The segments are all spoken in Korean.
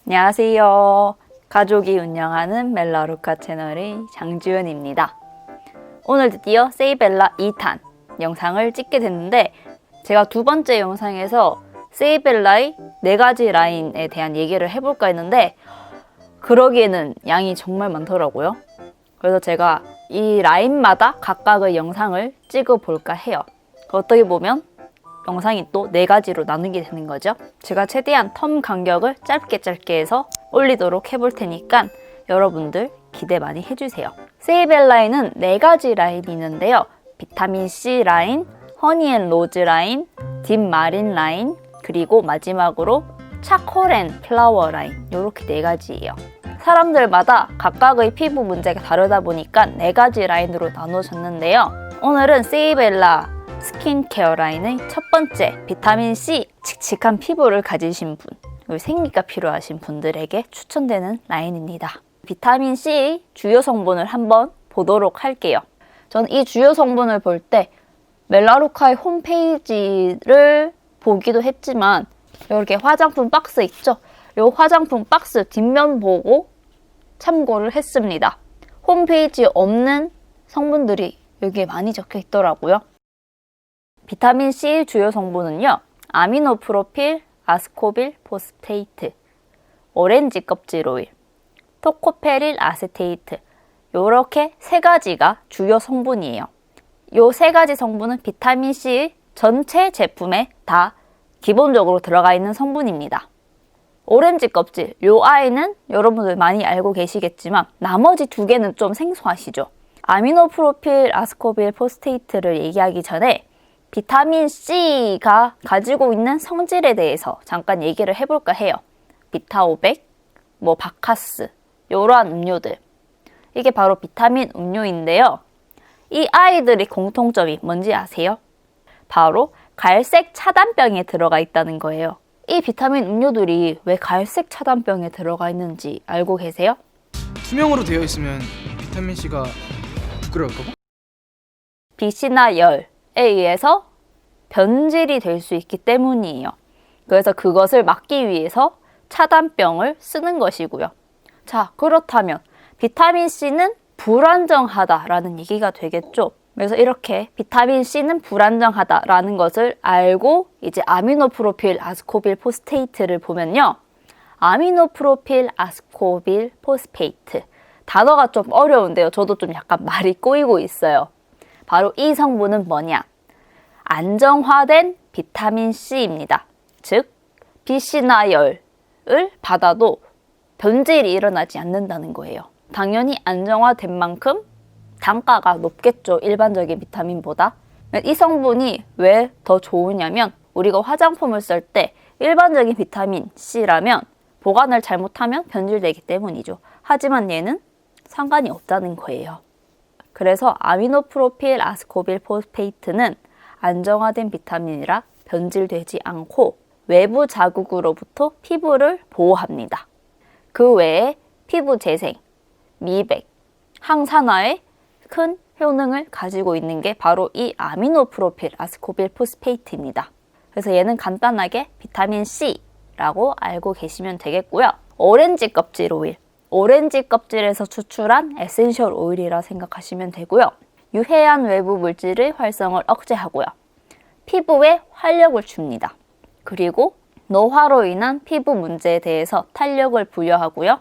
안녕하세요. 가족이 운영하는 멜라루카 채널의 장지은입니다. 오늘 드디어 세이벨라 2탄 영상을 찍게 됐는데 제가 두 번째 영상에서 세이벨라의 4가지 라인에 대한 얘기를 해볼까 했는데 그러기에는 양이 정말 많더라고요. 그래서 제가 이 라인마다 각각의 영상을 찍어볼까 해요. 어떻게 보면 영상이 또 4가지로 나누게 되는 거죠. 제가 최대한 텀 간격을 짧게 해서 올리도록 해볼 테니까 여러분들 기대 많이 해주세요. 세이벨라에는 4가지 라인이 있는데요. 비타민C 라인, 허니앤로즈 라인, 딥마린 라인, 그리고 마지막으로 차콜앤 플라워 라인, 이렇게 4가지예요. 사람들마다 각각의 피부 문제가 다르다 보니까 4가지 라인으로 나눠졌는데요. 오늘은 세이벨라 스킨케어 라인의 첫 번째 비타민C 칙칙한 피부를 가지신 분, 그리고 생리가 필요하신 분들에게 추천되는 라인입니다. 비타민C 주요 성분을 한번 보도록 할게요. 저는 이 주요 성분을 볼 때 멜라루카의 홈페이지를 보기도 했지만 이렇게 화장품 박스 있죠? 이 화장품 박스 뒷면 보고 참고를 했습니다. 홈페이지에 없는 성분들이 여기에 많이 적혀 있더라고요. 비타민C 주요 성분은요. 아미노프로필, 아스코빌 포스페이트, 오렌지 껍질 오일, 토코페릴 아세테이트, 이렇게 3가지가 주요 성분이에요. 이 3가지 성분은 비타민C 전체 제품에 다 기본적으로 들어가 있는 성분입니다. 오렌지 껍질, 이 아이는 여러분들 많이 알고 계시겠지만 나머지 2개는 좀 생소하시죠? 아미노프로필, 아스코빌 포스페이트를 얘기하기 전에 비타민C가 가지고 있는 성질에 대해서 잠깐 얘기를 해볼까 해요. 비타500, 바카스, 이러한 음료들. 이게 바로 비타민 음료인데요. 이 아이들의 공통점이 뭔지 아세요? 바로 갈색 차단병에 들어가 있다는 거예요. 이 비타민 음료들이 왜 갈색 차단병에 들어가 있는지 알고 계세요? 투명으로 되어 있으면 비타민C가 부끄러울까 봐? 빛이나 열에 의해서 변질이 될 수 있기 때문이에요. 그래서 그것을 막기 위해서 차단병을 쓰는 것이고요. 자, 그렇다면 비타민C는 불안정하다라는 얘기가 되겠죠. 그래서 이렇게 비타민C는 불안정하다라는 것을 알고 이제 아미노프로필 아스코빌 포스페이트를 보면요. 아미노프로필 아스코빌 포스페이트. 단어가 좀 어려운데요. 저도 좀 약간 말이 꼬이고 있어요. 바로 이 성분은 뭐냐? 안정화된 비타민C입니다. 즉, 빛이나 열을 받아도 변질이 일어나지 않는다는 거예요. 당연히 안정화된 만큼 단가가 높겠죠. 일반적인 비타민보다. 이 성분이 왜 더 좋으냐면 우리가 화장품을 쓸 때 일반적인 비타민C라면 보관을 잘못하면 변질되기 때문이죠. 하지만 얘는 상관이 없다는 거예요. 그래서 아미노프로필 아스코빌 포스페이트는 안정화된 비타민이라 변질되지 않고 외부 자극으로부터 피부를 보호합니다. 그 외에 피부 재생, 미백, 항산화에 큰 효능을 가지고 있는 게 바로 이 아미노프로필 아스코빌 포스페이트입니다. 그래서 얘는 간단하게 비타민C라고 알고 계시면 되겠고요. 오렌지 껍질 오일, 오렌지 껍질에서 추출한 에센셜 오일이라 생각하시면 되고요. 유해한 외부 물질의 활성을 억제하고요. 피부에 활력을 줍니다. 그리고 노화로 인한 피부 문제에 대해서 탄력을 부여하고요.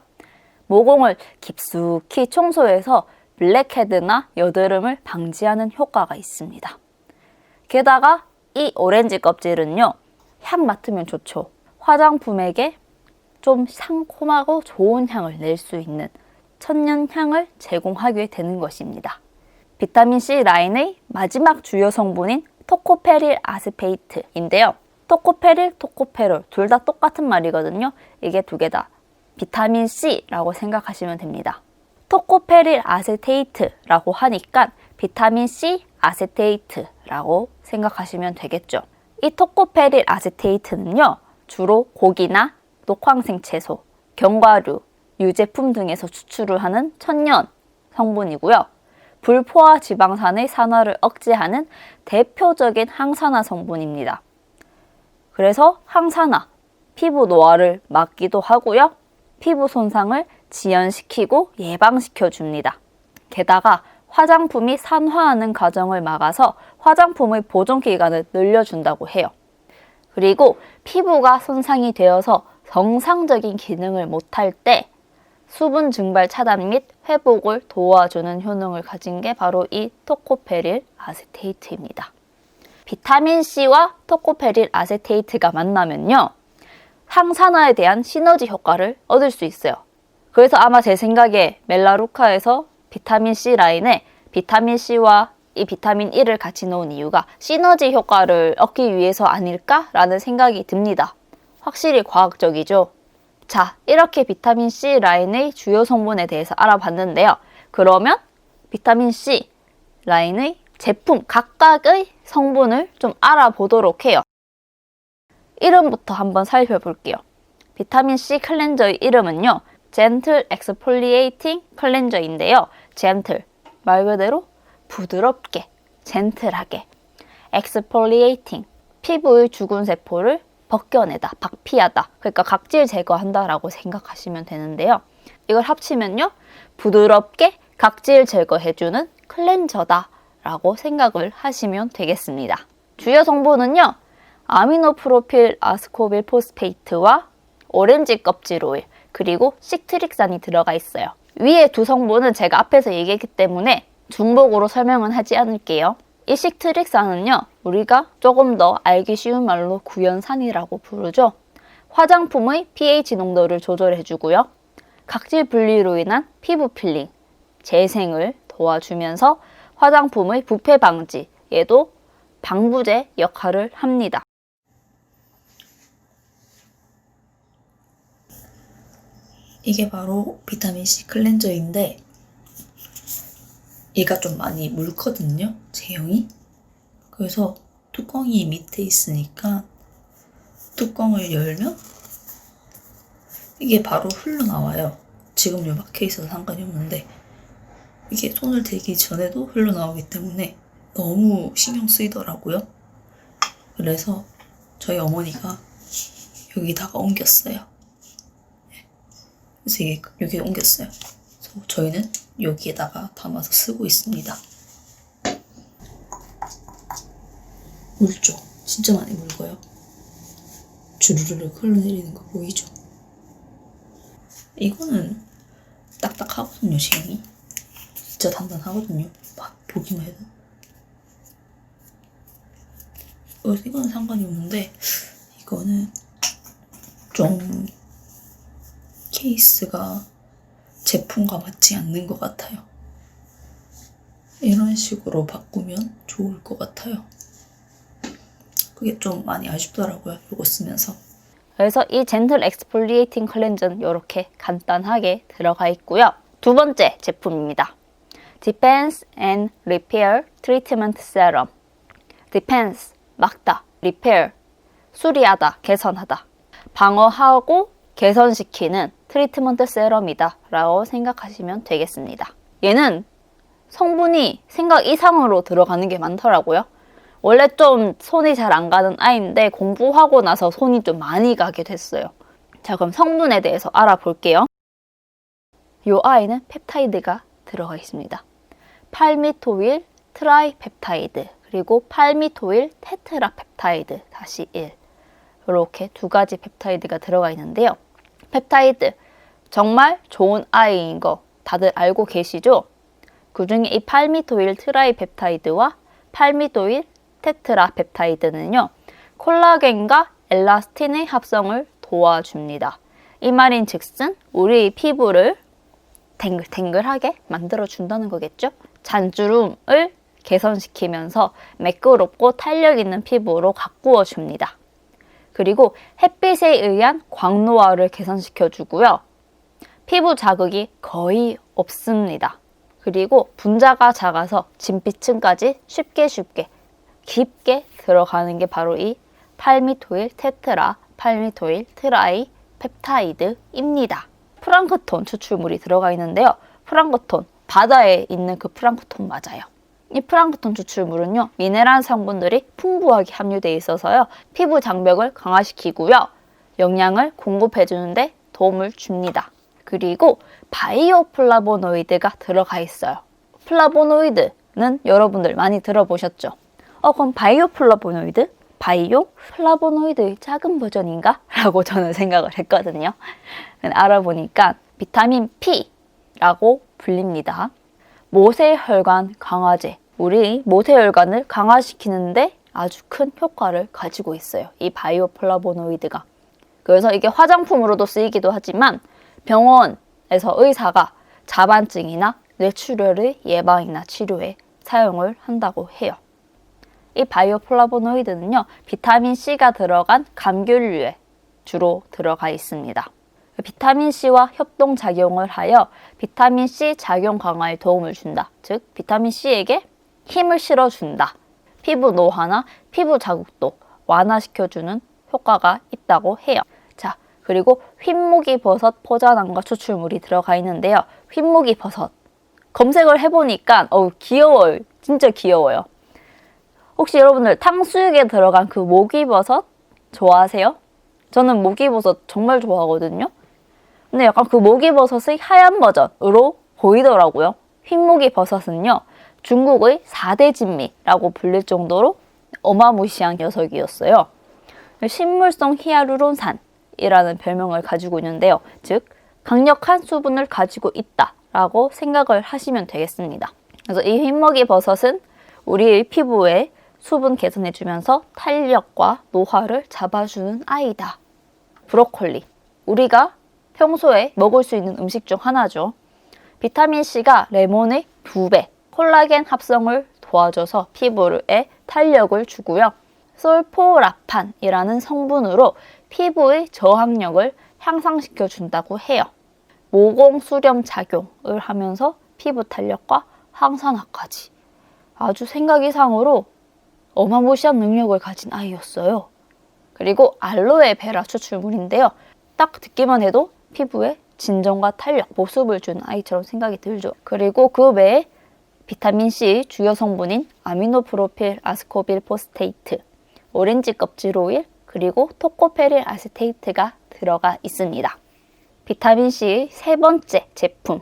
모공을 깊숙이 청소해서 블랙헤드나 여드름을 방지하는 효과가 있습니다. 게다가 이 오렌지 껍질은요. 향 맡으면 좋죠. 화장품에게 좀 상콤하고 좋은 향을 낼 수 있는 천연향을 제공하게 되는 것입니다. 비타민C 라인의 마지막 주요 성분인 토코페릴 아스페이트인데요. 토코페릴, 토코페롤 둘 다 똑같은 말이거든요. 이게 2개 다 비타민C라고 생각하시면 됩니다. 토코페릴 아세테이트라고 하니까 비타민C 아세테이트라고 생각하시면 되겠죠. 이 토코페릴 아세테이트는요. 주로 고기나 녹황생 채소, 견과류, 유제품 등에서 추출을 하는 천연 성분이고요. 불포화 지방산의 산화를 억제하는 대표적인 항산화 성분입니다. 그래서 항산화, 피부 노화를 막기도 하고요. 피부 손상을 지연시키고 예방시켜 줍니다. 게다가 화장품이 산화하는 과정을 막아서 화장품의 보존 기간을 늘려준다고 해요. 그리고 피부가 손상이 되어서 정상적인 기능을 못할 때 수분 증발 차단 및 회복을 도와주는 효능을 가진 게 바로 이 토코페릴 아세테이트입니다. 비타민C와 토코페릴 아세테이트가 만나면요, 항산화에 대한 시너지 효과를 얻을 수 있어요. 그래서 아마 제 생각에 멜라루카에서 비타민C 라인에 비타민C와 이 비타민 E를 같이 넣은 이유가 시너지 효과를 얻기 위해서 아닐까라는 생각이 듭니다. 확실히 과학적이죠. 자, 이렇게 비타민C 라인의 주요 성분에 대해서 알아봤는데요. 그러면 비타민C 라인의 제품 각각의 성분을 좀 알아보도록 해요. 이름부터 한번 살펴볼게요. 비타민C 클렌저의 이름은요, 젠틀 엑스폴리에이팅 클렌저인데요. 젠틀, 말 그대로 부드럽게, 젠틀하게. 엑스폴리에이팅, 피부의 죽은 세포를 벗겨내다, 박피하다. 그러니까 각질 제거한다라고 생각하시면 되는데요. 이걸 합치면요, 부드럽게 각질 제거해주는 클렌저다 라고 생각을 하시면 되겠습니다. 주요 성분은요, 아미노프로필 아스코빌 포스페이트와 오렌지 껍질 오일, 그리고 식트릭산이 들어가 있어요. 위에 두 성분은 제가 앞에서 얘기했기 때문에 중복으로 설명은 하지 않을게요. 이 식트릭산은요, 우리가 조금 더 알기 쉬운 말로 구연산이라고 부르죠. 화장품의 pH 농도를 조절해주고요. 각질 분리로 인한 피부 필링, 재생을 도와주면서 화장품의 부패 방지에도 방부제 역할을 합니다. 이게 바로 비타민C 클렌저인데 얘가 좀 많이 묽거든요, 제형이. 그래서 뚜껑이 밑에 있으니까 뚜껑을 열면 이게 바로 흘러나와요. 지금요 막혀 있어서 상관이 없는데 이게 손을 대기 전에도 흘러나오기 때문에 너무 신경 쓰이더라고요. 그래서 저희 어머니가 여기다가 옮겼어요. 그래서 이게 여기에 옮겼어요. 그래서 저희는 여기에다가 담아서 쓰고 있습니다. 묽죠? 진짜 많이 묽어요. 주르르르 흘러내리는 거 보이죠? 이거는 딱딱하거든요, 제형이. 진짜 단단하거든요. 보기만 해도. 그래서 이거는 상관이 없는데 이거는 좀 케이스가 제품과 맞지 않는 것 같아요. 이런 식으로 바꾸면 좋을 것 같아요. 그게 좀 많이 아쉽더라고요, 이거 쓰면서. 그래서 이 젠틀 엑스폴리에이팅 클렌저는 이렇게 간단하게 들어가 있고요. 두 번째 제품입니다. Defense and Repair Treatment Serum. Defense, 막다. Repair, 수리하다, 개선하다. 방어하고 개선시키는 트리트먼트 세럼이다 라고 생각하시면 되겠습니다. 얘는 성분이 생각 이상으로 들어가는 게 많더라고요. 원래 좀 손이 잘 안 가는 아이인데 공부하고 나서 손이 좀 많이 가게 됐어요. 자, 그럼 성분에 대해서 알아볼게요. 이 아이는 펩타이드가 들어가 있습니다. 팔미토일 트라이펩타이드, 그리고 팔미토일 테트라펩타이드 다시 1. 이렇게 두 가지 펩타이드가 들어가 있는데요. 펩타이드, 정말 좋은 아이인 거 다들 알고 계시죠? 그 중에 이 팔미토일 트라이펩타이드와 팔미토일 테트라펩타이드는요, 콜라겐과 엘라스틴의 합성을 도와줍니다. 이 말인 즉슨 우리 피부를 탱글탱글하게 만들어준다는 거겠죠? 잔주름을 개선시키면서 매끄럽고 탄력 있는 피부로 가꾸어 줍니다. 그리고 햇빛에 의한 광노화를 개선시켜주고요. 피부 자극이 거의 없습니다. 그리고 분자가 작아서 진피층까지 쉽게 깊게 들어가는 게 바로 이 팔미토일 테트라, 팔미토일 트라이 펩타이드입니다. 프랑크톤 추출물이 들어가 있는데요. 프랑크톤, 바다에 있는 그 프랑크톤 맞아요. 이 프랑크톤 추출물은요, 미네랄 성분들이 풍부하게 함유되어 있어서요, 피부 장벽을 강화시키고요, 영양을 공급해주는데 도움을 줍니다. 그리고 바이오 플라보노이드가 들어가 있어요. 플라보노이드는 여러분들 많이 들어보셨죠? 그럼 바이오 플라보노이드? 바이오 플라보노이드의 작은 버전인가? 라고 저는 생각을 했거든요. 알아보니까 비타민 P라고 불립니다. 모세혈관 강화제, 우리 모세혈관을 강화시키는데 아주 큰 효과를 가지고 있어요. 이 바이오 플라보노이드가. 그래서 이게 화장품으로도 쓰이기도 하지만 병원에서 의사가 자반증이나 뇌출혈의 예방이나 치료에 사용을 한다고 해요. 이 바이오 플라보노이드는요, 비타민 C가 들어간 감귤류에 주로 들어가 있습니다. 비타민 C와 협동작용을 하여 비타민 C 작용 강화에 도움을 준다. 즉, 비타민 C에게 힘을 실어준다. 피부 노화나 피부 자국도 완화시켜주는 효과가 있다고 해요. 자, 그리고 흰무기버섯 포자난과 추출물이 들어가 있는데요. 흰무기버섯. 검색을 해보니까 귀여워요. 진짜 귀여워요. 혹시 여러분들 탕수육에 들어간 그 목이버섯 좋아하세요? 저는 목이버섯 정말 좋아하거든요. 근데 약간 그 목이버섯의 하얀 버전으로 보이더라고요. 흰목이버섯은요, 중국의 4대 진미라고 불릴 정도로 어마무시한 녀석이었어요. 식물성 히알루론산이라는 별명을 가지고 있는데요. 즉, 강력한 수분을 가지고 있다라고 생각을 하시면 되겠습니다. 그래서 이 흰먹이버섯은 우리의 피부에 수분 개선해주면서 탄력과 노화를 잡아주는 아이다. 브로콜리. 우리가 평소에 먹을 수 있는 음식 중 하나죠. 비타민C가 레몬의 2배, 콜라겐 합성을 도와줘서 피부에 탄력을 주고요. 솔포라판이라는 성분으로 피부의 저항력을 향상시켜 준다고 해요. 모공 수렴 작용을 하면서 피부 탄력과 항산화까지. 아주 생각 이상으로 어마무시한 능력을 가진 아이였어요. 그리고 알로에베라 추출물인데요. 딱 듣기만 해도 피부에 진정과 탄력, 보습을 주는 아이처럼 생각이 들죠. 그리고 그 외에 비타민C 주요 성분인 아미노프로필 아스코빌 포스테이트, 오렌지 껍질 오일, 그리고 토코페릴 아세테이트가 들어가 있습니다. 비타민C 세 번째 제품,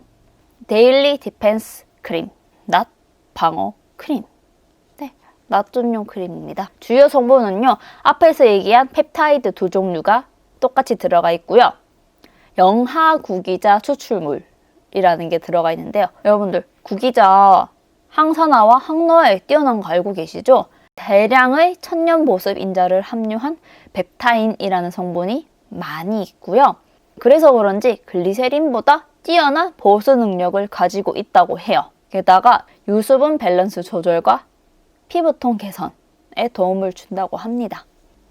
데일리 디펜스 크림, 낫 방어 크림. 낫 전용 크림입니다. 주요 성분은요, 앞에서 얘기한 펩타이드 2종류가 똑같이 들어가 있고요. 영하구기자 추출물이라는 게 들어가 있는데요. 여러분들, 구기자 항산화와 항노화에 뛰어난 거 알고 계시죠? 대량의 천연보습 인자를 함유한 펩타인이라는 성분이 많이 있고요. 그래서 그런지 글리세린보다 뛰어난 보수 능력을 가지고 있다고 해요. 게다가 유수분 밸런스 조절과 피부톤 개선에 도움을 준다고 합니다.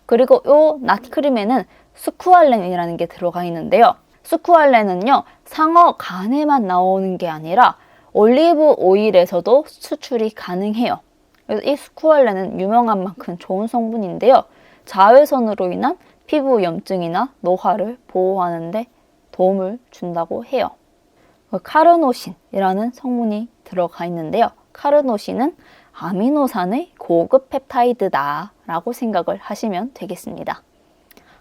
그리고 이 낫크림에는 스쿠알렌이라는 게 들어가 있는데요. 스쿠알렌은요, 상어 간에만 나오는 게 아니라 올리브 오일에서도 수출이 가능해요. 그래서 이 스쿠알렌은 유명한 만큼 좋은 성분인데요. 자외선으로 인한 피부 염증이나 노화를 보호하는 데 도움을 준다고 해요. 카르노신이라는 성분이 들어가 있는데요. 카르노신은 아미노산의 고급 펩타이드다 라고 생각을 하시면 되겠습니다.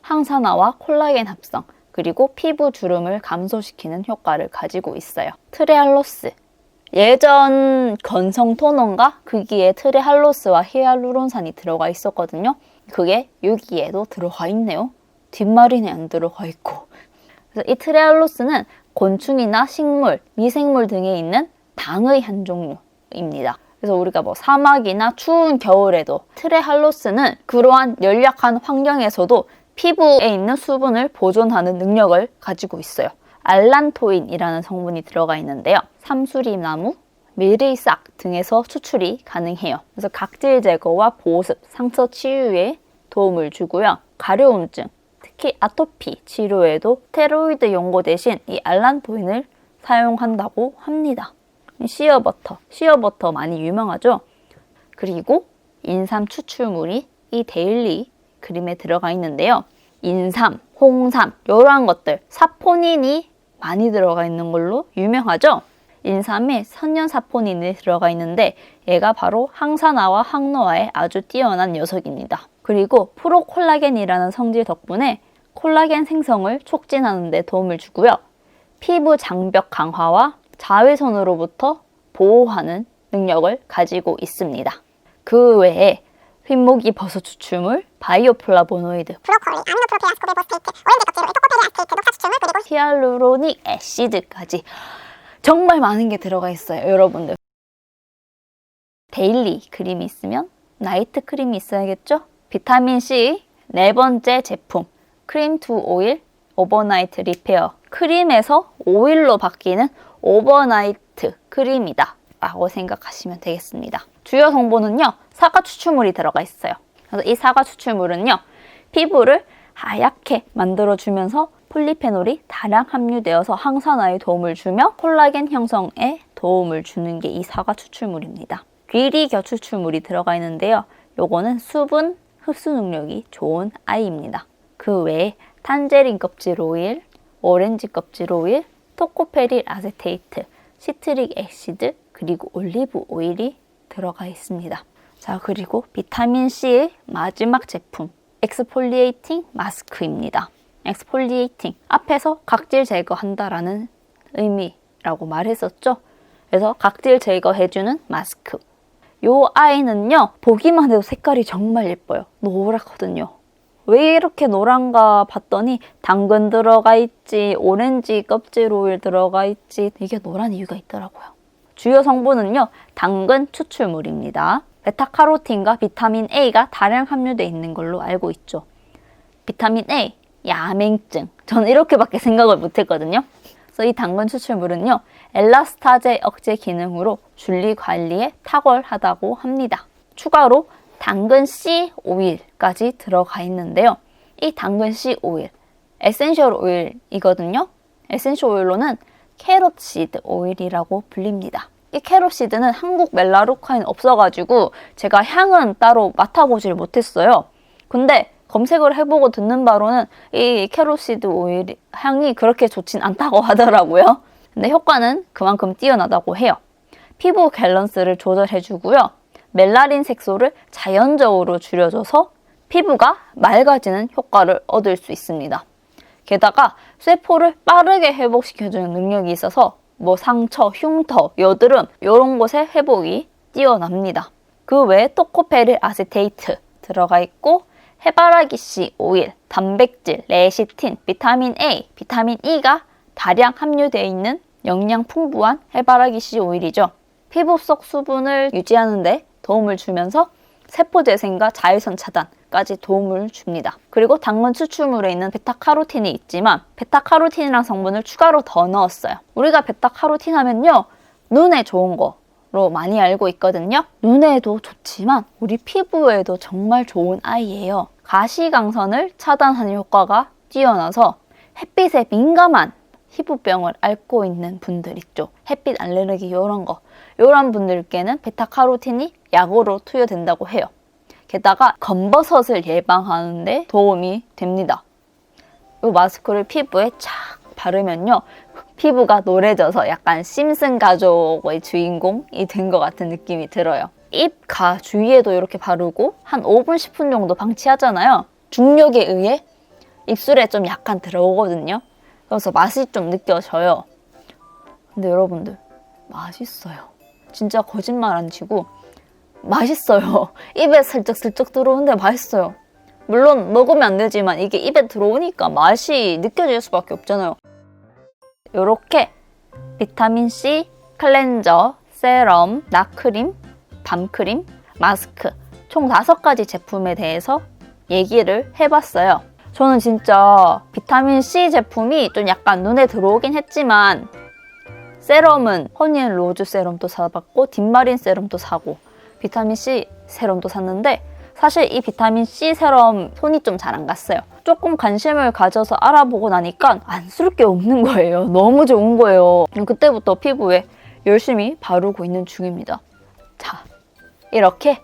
항산화와 콜라겐 합성, 그리고 피부 주름을 감소시키는 효과를 가지고 있어요. 트레할로스. 예전 건성 토너인가? 거기에 트레할로스와 히알루론산이 들어가 있었거든요. 그게 여기에도 들어가 있네요. 뒷말이는 안 들어가 있고. 그래서 이 트레할로스는 곤충이나 식물, 미생물 등에 있는 당의 한 종류입니다. 그래서 우리가 사막이나 추운 겨울에도 트레할로스는 그러한 열악한 환경에서도 피부에 있는 수분을 보존하는 능력을 가지고 있어요. 알란토인이라는 성분이 들어가 있는데요. 삼수리나무, 밀의싹 등에서 추출이 가능해요. 그래서 각질 제거와 보습, 상처 치유에 도움을 주고요. 가려움증, 특히 아토피 치료에도 스테로이드 연고 대신 이 알란토인을 사용한다고 합니다. 시어버터 많이 유명하죠? 그리고 인삼 추출물이 이 데일리 크림에 들어가 있는데요. 인삼, 홍삼 이러한 것들, 사포닌이 많이 들어가 있는 걸로 유명하죠? 인삼에 천연사포닌이 들어가 있는데 얘가 바로 항산화와 항노화에 아주 뛰어난 녀석입니다. 그리고 프로콜라겐이라는 성질 덕분에 콜라겐 생성을 촉진하는 데 도움을 주고요. 피부 장벽 강화와 자외선으로부터 보호하는 능력을 가지고 있습니다. 그 외에 흰목이 버섯 추출물, 바이오플라보노이드, 브로콜리, 아미노프로테인 아스코빌 보스테이트, 오렌지 껍질, 토코페리 아스테이트, 녹차 추출물, 그리고 히알루로닉 애시드까지 정말 많은 게 들어가 있어요, 여러분들. 데일리 크림이 있으면 나이트 크림이 있어야겠죠? 비타민C 네 번째 제품, 크림 투 오일 오버나이트 리페어. 크림에서 오일로 바뀌는 오버나이트 크림이다 라고 생각하시면 되겠습니다. 주요 성분은요, 사과 추출물이 들어가 있어요. 그래서 이 사과 추출물은요, 피부를 하얗게 만들어주면서 폴리페놀이 다량 함유되어서 항산화에 도움을 주며 콜라겐 형성에 도움을 주는 게 이 사과 추출물입니다. 귀리겨 추출물이 들어가 있는데요. 요거는 수분 흡수 능력이 좋은 아이입니다. 그 외에 탄제린 껍질 오일, 오렌지 껍질 오일, 토코페릴 아세테이트, 시트릭 애시드, 그리고 올리브 오일이 들어가 있습니다. 자, 그리고 비타민C의 마지막 제품, 엑스폴리에이팅 마스크입니다. 엑스폴리에이팅, 앞에서 각질 제거한다라는 의미라고 말했었죠. 그래서 각질 제거해주는 마스크. 요 아이는요, 보기만 해도 색깔이 정말 예뻐요. 노랗거든요. 왜 이렇게 노란가 봤더니 당근 들어가 있지, 오렌지 껍질 오일 들어가 있지, 이게 노란 이유가 있더라고요. 주요 성분은요, 당근 추출물입니다. 베타카로틴과 비타민 A가 다량 함유되어 있는 걸로 알고 있죠. 비타민 A, 야맹증. 저는 이렇게밖에 생각을 못했거든요. 그래서 이 당근 추출물은요, 엘라스타제 억제 기능으로 줄리 관리에 탁월하다고 합니다. 추가로 당근 씨 오일까지 들어가 있는데요. 이 당근 씨 오일, 에센셜 오일이거든요. 에센셜 오일로는 캐롯시드 오일이라고 불립니다. 이 캐롯시드는 한국 멜라루카엔 없어가지고 제가 향은 따로 맡아보질 못했어요. 근데 검색을 해보고 듣는 바로는 이 캐롯시드 오일 향이 그렇게 좋진 않다고 하더라고요. 근데 효과는 그만큼 뛰어나다고 해요. 피부 밸런스를 조절해주고요. 멜라닌 색소를 자연적으로 줄여줘서 피부가 맑아지는 효과를 얻을 수 있습니다. 게다가 쇠포를 빠르게 회복시켜주는 능력이 있어서 뭐 상처, 흉터, 여드름 이런 곳의 회복이 뛰어납니다. 그 외에 토코페릴 아세테이트 들어가 있고 해바라기 씨 오일, 단백질, 레시틴, 비타민 A, 비타민 E가 다량 함유되어 있는 영양 풍부한 해바라기 씨 오일이죠. 피부 속 수분을 유지하는 데 도움을 주면서 세포 재생과 자외선 차단까지 도움을 줍니다. 그리고 당근 추출물에 있는 베타카로틴이 있지만 베타카로틴이라는 성분을 추가로 더 넣었어요. 우리가 베타카로틴 하면요, 눈에 좋은 거로 많이 알고 있거든요. 눈에도 좋지만 우리 피부에도 정말 좋은 아이예요. 가시광선을 차단하는 효과가 뛰어나서 햇빛에 민감한 피부병을 앓고 있는 분들 있죠. 햇빛 알레르기 이런 분들께는 베타카로틴이 약으로 투여된다고 해요. 게다가 검버섯을 예방하는 데 도움이 됩니다. 이 마스크를 피부에 착 바르면요, 피부가 노래져서 약간 심슨 가족의 주인공이 된 것 같은 느낌이 들어요. 입, 가 주위에도 이렇게 바르고 한 5분, 10분 정도 방치하잖아요. 중력에 의해 입술에 좀 약간 들어오거든요. 그래서 맛이 좀 느껴져요. 근데 여러분들, 맛있어요. 진짜 거짓말 안 치고 맛있어요. 입에 슬쩍슬쩍 들어오는데 맛있어요. 물론 먹으면 안 되지만 이게 입에 들어오니까 맛이 느껴질 수밖에 없잖아요. 이렇게 비타민C, 클렌저, 세럼, 나크림, 밤크림, 마스크 총 5가지 제품에 대해서 얘기를 해봤어요. 저는 진짜 비타민C 제품이 좀 약간 눈에 들어오긴 했지만 세럼은 허니앤로즈 세럼도 사봤고 딘마린 세럼도 사고 비타민C 세럼도 샀는데 사실 이 비타민C 세럼 손이 좀 잘 안 갔어요. 조금 관심을 가져서 알아보고 나니까 안 쓸 게 없는 거예요. 너무 좋은 거예요. 그때부터 피부에 열심히 바르고 있는 중입니다. 자, 이렇게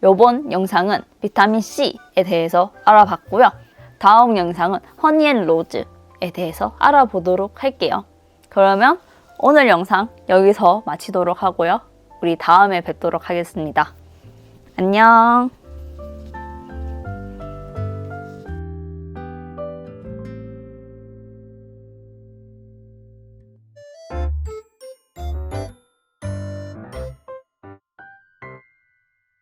이번 영상은 비타민C에 대해서 알아봤고요. 다음 영상은 허니앤로즈에 대해서 알아보도록 할게요. 그러면 오늘 영상 여기서 마치도록 하고요. 우리 다음에 뵙도록 하겠습니다. 안녕.